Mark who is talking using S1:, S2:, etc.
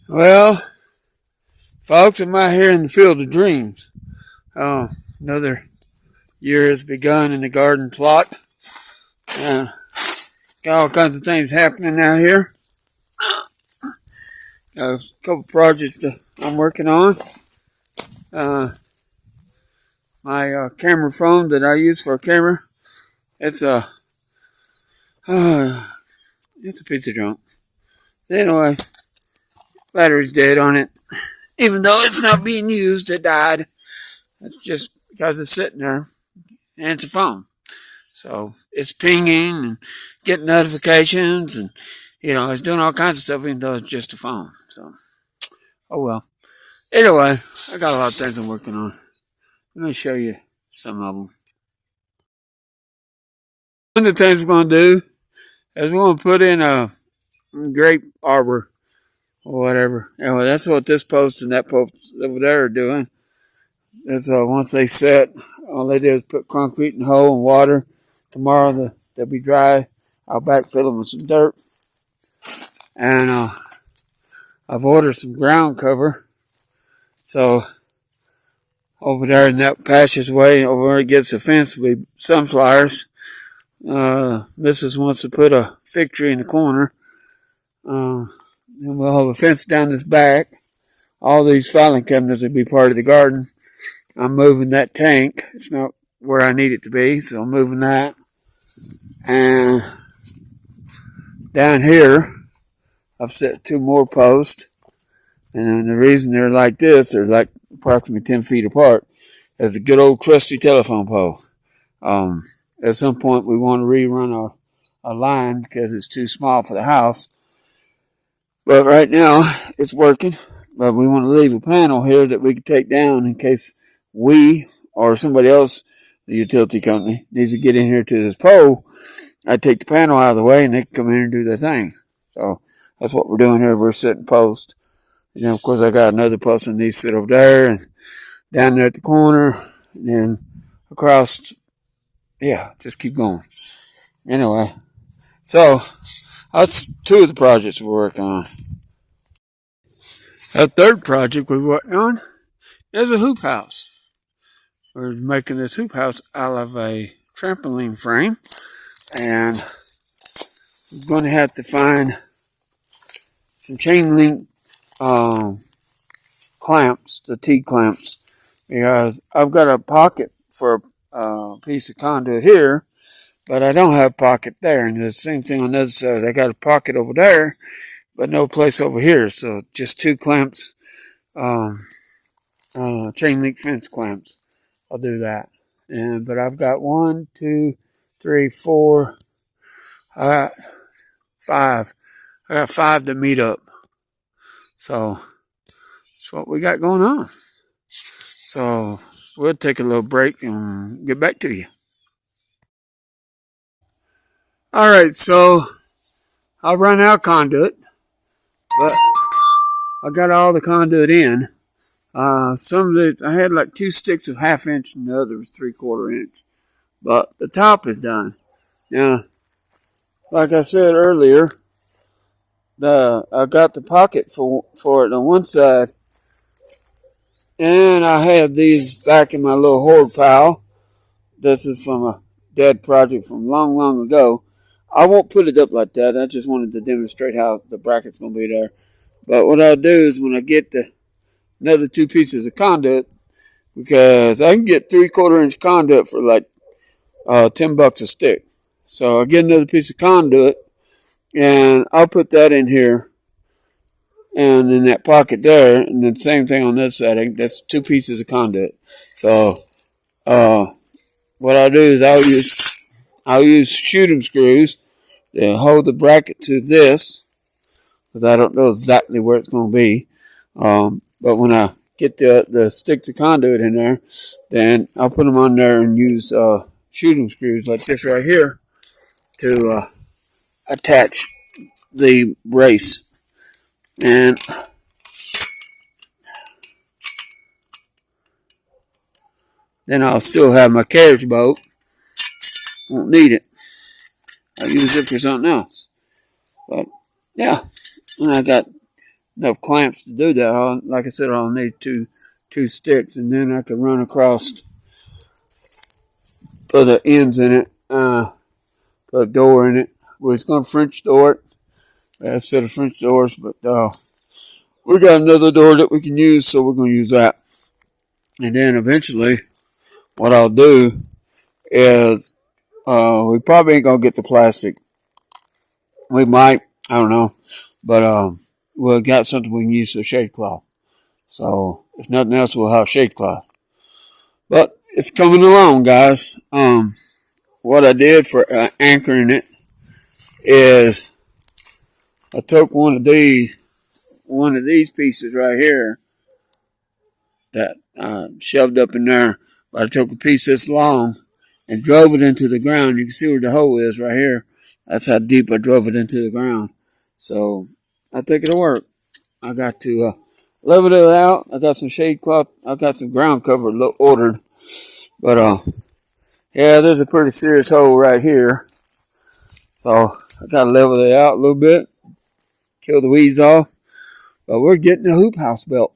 S1: Well, folks, I'm out here in the field of dreams. Another year has begun in the garden plot. Uh, got all kinds of things happening out here. A couple projects that I'm working on. Uh, my camera phone that I use for a camera, it's a it's a piece of junk. Anyway, battery's dead on it. Even though it's not being used, it died. It's just because it's sitting there, and it's a phone. So it's pinging and getting notifications, and it's doing all kinds of stuff, even though it's just a phone. So, oh well. Anyway, I got a lot of things I'm working on. Let me show you some of them. One of the things we're going to do is we're going to put in a grape arbor or whatever. Anyway, that's what this post and that post over there are doing. That's once they set, all they do is put concrete in the hole and water. Tomorrow they'll be dry. I'll backfill them with some dirt. And I've ordered some ground cover. So over there in that passageway, over where it gets the fence, will be sunflowers. Mrs. wants to put a fig tree in the corner. Then we'll have a fence down this back. All these filing cabinets will be part of the garden. I'm moving that tank. It's not where I need it to be, so I'm moving that. And down here, I've set 2 more posts. And the reason they're like this, they're like approximately 10 feet apart, is a good old trusty telephone pole. At some point, we want to rerun a line because it's too small for the house. But right now, it's working. But we want to leave a panel here that we can take down in case we or somebody else, the utility company, needs to get in here to this pole. I take the panel out of the way and they can come in and do their thing. So that's what we're doing here. We're setting posts. Of course, I got another post that needs to sit over there and down there at the corner and then across. Yeah, just keep going. Anyway, so that's 2 of the projects we're working on. A third project we're working on is a hoop house. We're making this hoop house out of a trampoline frame, and we're going to have to find some chain link clamps, the T-clamps, because I've got a pocket for a piece of conduit here, but I don't have a pocket there. And the same thing on the other side. I got a pocket over there, but no place over here. So just 2 clamps, chain link fence clamps. I'll do that. But I've got 1, 2, 3, 4, 5. I got 5 to meet up. So that's what we got going on. So we'll take a little break and get back to you. All right, so I'll run out conduit, but I got all the conduit in. Some of it, I had like 2 sticks of 1/2 inch and the other was 3/4 inch. But the top is done. Now, like I said earlier, I got the pocket for it on one side, and I have these back in my little hoard pile. This is from a dead project from long, long ago. I won't put it up like that. I just wanted to demonstrate how the bracket's going to be there. But what I'll do is when I get another 2 pieces of conduit, because I can get 3/4 inch conduit for like $10 a stick. So I'll get another piece of conduit, and I'll put that in here, and in that pocket there, and then same thing on this side. That's 2 pieces of conduit. So what I'll do is I'll use shooting screws to hold the bracket to this, because I don't know exactly where it's going to be. But when I get the stick to conduit in there, then I'll put them on there and use shooting screws like this right here to attach the brace. And then I'll still have my carriage boat. Won't need it. I'll use it for something else. But yeah, and I got enough clamps to do that. Like I said, I'll need two sticks, and then I can run across, put the ends in it, put a door in it. Well, it's going to French door it. I said of French doors, but we got another door that we can use, so we're going to use that. And then eventually, what I'll do is we probably ain't going to get the plastic. We might, I don't know, but we'll got something we can use for shade cloth. So if nothing else, we'll have shade cloth. But it's coming along, guys. What I did for anchoring it is I took one of these pieces right here that shoved up in there. But I took a piece this long and drove it into the ground. You can see where the hole is right here. That's how deep I drove it into the ground. So I think it'll work. I got to level it out. I got some shade cloth. I got some ground cover ordered. But yeah, there's a pretty serious hole right here. So I got to level it out a little bit. Kill the weeds off. But we're getting the hoop house built.